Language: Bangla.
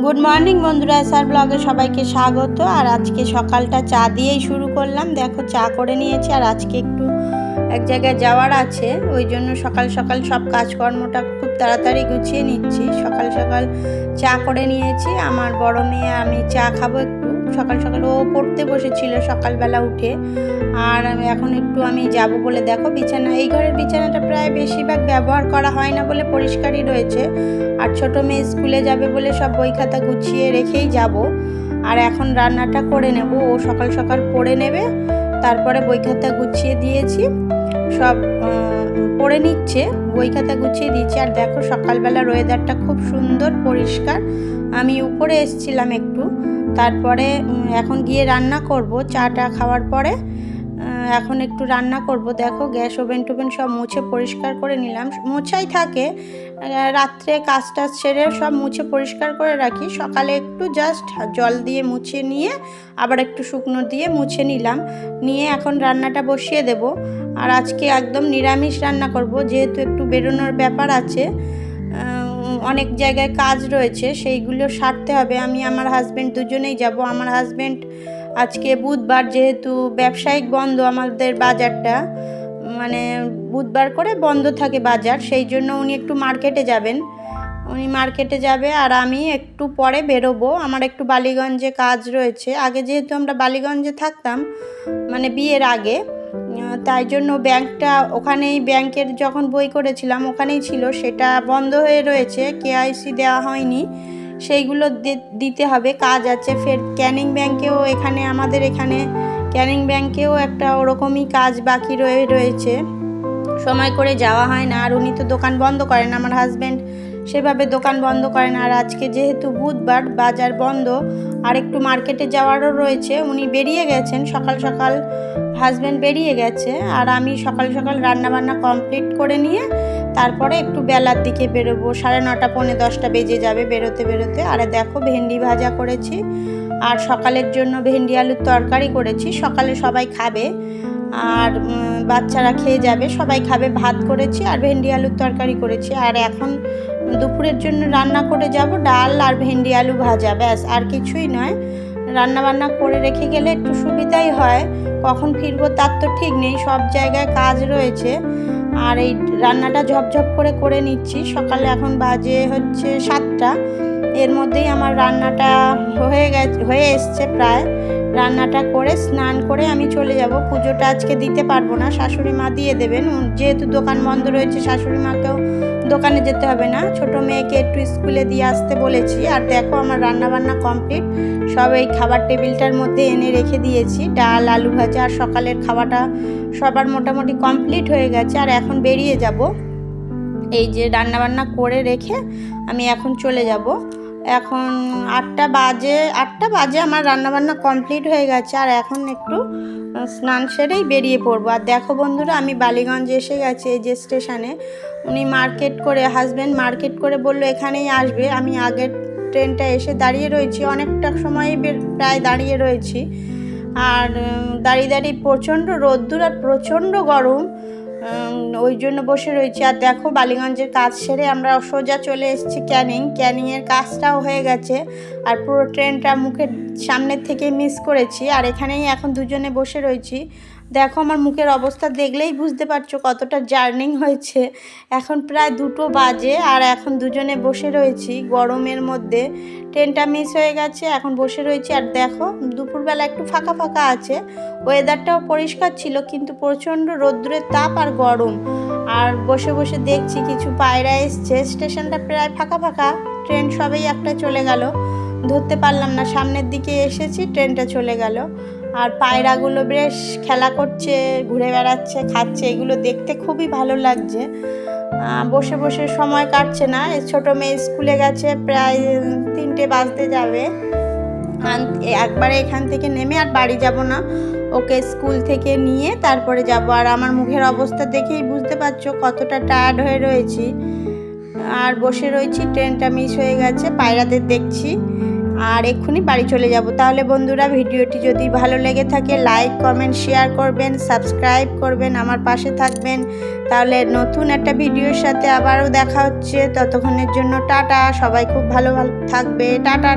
গুড মর্নিং বন্ধুরা, এসআর ব্লগে সবাইকে স্বাগত। আর আজকে সকালটা চা দিয়েই শুরু করলাম। দেখো চা করে নিয়েছি, আর আজকে একটু এক জায়গায় যাওয়ার আছে, ওই জন্য সকাল সকাল সব কাজকর্মটা খুব তাড়াতাড়ি গুছিয়ে নিচ্ছি। সকাল সকাল চা করে নিয়েছি। আমার বড় মেয়ে আমি চা খাবো একটু সকাল সকাল, ও পড়তে বসেছিল সকালবেলা উঠে। আর এখন একটু আমি যাব বলে, দেখো বিছানা, এই ঘরের বিছানাটা প্রায় বেশিরভাগ ব্যবহার করা হয় না বলে পরিষ্কারই রয়েছে। আর ছোটো মেয়ে স্কুলে যাবে বলে সব বই খাতা গুছিয়ে রেখেই যাব। আর এখন রান্নাটা করে নেব, ও সকাল সকাল পড়ে নেবে, তারপরে বই খাতা গুছিয়ে দিয়েছি, সব পড়ে নিচ্ছে, বই খাতা গুছিয়ে দিচ্ছি। আর দেখো সকালবেলার ওয়েদারটা খুব সুন্দর পরিষ্কার। আমি উপরে এসেছিলাম একটু, তারপরে এখন গিয়ে রান্না করব। চাটা খাওয়ার পরে এখন একটু রান্না করব। দেখো গ্যাস ওভেন টোভেন সব মুছে পরিষ্কার করে নিলাম, মোছাই থাকে, রাত্রে কাজ টাজ সেরে সব মুছে পরিষ্কার করে রাখি। সকালে একটু জাস্ট জল দিয়ে মুছে নিয়ে আবার একটু শুকনো দিয়ে মুছে নিলাম, নিয়ে এখন রান্নাটা বসিয়ে দেব। আর আজকে একদম নিরামিষ রান্না করব, যেহেতু একটু বেরোনোর ব্যাপার আছে, অনেক জায়গায় কাজ রয়েছে, সেইগুলো সারতে হবে। আমি আমার হাজব্যান্ড দুজনেই যাব। আমার হাজব্যান্ড আজকে বুধবার, যেহেতু ব্যবসায়িক বন্ধ আমাদের বাজারটা, মানে বুধবার করে বন্ধ থাকে বাজার, সেই জন্য উনি একটু মার্কেটে যাবেন, উনি মার্কেটে যাবে। আর আমি একটু পরে বেরোবো, আমার একটু বালিগঞ্জে কাজ রয়েছে। আগে যেহেতু আমরা বালিগঞ্জে থাকতাম, মানে বিয়ের আগে, তাই জন্য ব্যাংকটা ওখানেই, ব্যাংকের যখন বই করেছিলাম ওখানেই ছিল, সেটা বন্ধ হয়ে রয়েছে, কেআইসি দেওয়া হয়নি, সেইগুলো দিতে হবে, কাজ আছে। ফের ক্যানিং ব্যাংকেও, এখানে আমাদের এখানে ক্যানিং ব্যাংকেও একটা ওরকমই কাজ বাকি রয়েছে, সময় করে যাওয়া হয় না। আর উনি তো দোকান বন্ধ করেন, আমার হাজব্যান্ড সেভাবে দোকান বন্ধ করেন। আর আজকে যেহেতু বুধবার, বাজার বন্ধ, আর একটু মার্কেটে যাওয়ারও রয়েছে, উনি বেরিয়ে গেছেন সকাল সকাল, হাজব্যান্ড বেরিয়ে গেছে। আর আমি সকাল সকাল রান্নাবান্না কমপ্লিট করে নিয়ে তারপরে একটু বেলার দিকে বেরোবো, 9:30 পৌনে 10টা বেজে যাবে বেরোতে বেরোতে। আর দেখো ভেন্ডি ভাজা করেছি, আর সকালের জন্য ভেন্ডি আলুর তরকারি করেছি, সকালে সবাই খাবে, আর বাচ্চারা খেয়ে যাবে, সবাই খাবে। ভাত করেছি আর ভেন্ডি আলুর তরকারি করেছি। আর এখন দুপুরের জন্য রান্না করে যাব ডাল আর ভেন্ডি আলু ভাজা, ব্যাস, আর কিছুই নয়। রান্নাবান্না করে রেখে গেলে একটু সুবিধাই হয়, কখন ফিরবো তার তো ঠিক নেই, সব জায়গায় কাজ রয়েছে। আর এই রান্নাটা ঝপঝপ করে করে নিচ্ছি। সকালে এখন বাজে হচ্ছে 7টা, এর মধ্যেই আমার রান্নাটা হয়ে এসছে প্রায়। রান্নাটা করে স্নান করে আমি চলে যাব। পুজোটা আজকে দিতে পারবো না, শাশুড়ি মা দিয়ে দেবেন, যেহেতু দোকান বন্ধ রয়েছে, শাশুড়ি মাকেও দোকানে যেতে হবে না, ছোট মেয়েকে একটু স্কুলে দিয়ে আসতে বলেছি। আর দেখো আমার রান্নাবান্না কমপ্লিট, সব এই খাবার টেবিলটার মধ্যে এনে রেখে দিয়েছি, ডাল আলু ভাজা, আর সকালের খাওয়াটা সবার মোটামুটি কমপ্লিট হয়ে গেছে। আর এখন বেরিয়ে যাব, এই যে রান্নাবান্না করে রেখে আমি এখন চলে যাব। এখন 8টা বাজে আমার রান্নাবান্না কমপ্লিট হয়ে গেছে। আর এখন একটু স্নান সেরেই বেরিয়ে পড়বো। আর দেখো বন্ধুরা, আমি বালিগঞ্জ এসে গেছি, এই যে স্টেশনে। উনি মার্কেট করে, হাজব্যান্ড মার্কেট করে বললো এখানেই আসবে। আমি আগের ট্রেনটা এসে দাঁড়িয়ে রয়েছি, অনেকটা সময় প্রায় দাঁড়িয়ে রয়েছি। আর দাঁড়িয়ে প্রচণ্ড রোদ্দুর আর প্রচণ্ড গরম, ওই জন্য বসে রয়েছি। আর দেখো বালিগঞ্জের কাজ সেরে আমরা সোজা চলে এসেছি ক্যানিংয়ের কাজটাও হয়ে গেছে। আর পুরো ট্রেনটা মুখের সামনের থেকে মিস করেছি। আর এখানেই এখন দুজনে বসে রয়েছি। দেখো আমার মুখের অবস্থা দেখলেই বুঝতে পারছো কতটা জার্নিং হয়েছে। এখন প্রায় 2টো বাজে, আর এখন দুজনে বসে রয়েছি গরমের মধ্যে, ট্রেনটা মিস হয়ে গেছে, এখন বসে রয়েছি। আর দেখো দুপুরবেলা একটু ফাঁকা ফাঁকা আছে, ওয়েদারটাও পরিষ্কার ছিল, কিন্তু প্রচণ্ড রোদ্দুরের তাপ আর গরম। আর বসে বসে দেখছি কিছু পায়রা এসছে, স্টেশনটা প্রায় ফাঁকা ফাঁকা, ট্রেন সবেই একটা চলে গেল, ধরতে পারলাম না, সামনের দিকে এসেছি ট্রেনটা চলে গেল। আর পায়রাগুলো বেশ খেলা করছে, ঘুরে বেড়াচ্ছে, খাচ্ছে, এগুলো দেখতে খুবই ভালো লাগছে। বসে বসে সময় কাটছে না। ছোটো মেয়ে স্কুলে গেছে, প্রায় 3টে বাজতে যাবে, একবারে এখান থেকে নেমে আর বাড়ি যাব না, ওকে স্কুল থেকে নিয়ে তারপরে যাব। আর আমার মুখের অবস্থা দেখেই বুঝতে পারছো কতটা টায়ার্ড হয়ে রয়েছি। আর বসে রয়েছি, ট্রেনটা মিস হয়ে গেছে, পায়রাদের দেখছি। আর এক্ষুনি বাড়ি চলে যাব। তাহলে বন্ধুরা ভিডিওটি যদি ভালো লেগে থাকে লাইক কমেন্ট শেয়ার করবেন, সাবস্ক্রাইব করবেন, আমার পাশে থাকবেন। তাহলে নতুন একটা ভিডিওর সাথে আবারও দেখা হচ্ছে। ততক্ষণের জন্য টাটা, সবাই খুব ভালো থাকবে, টাটা।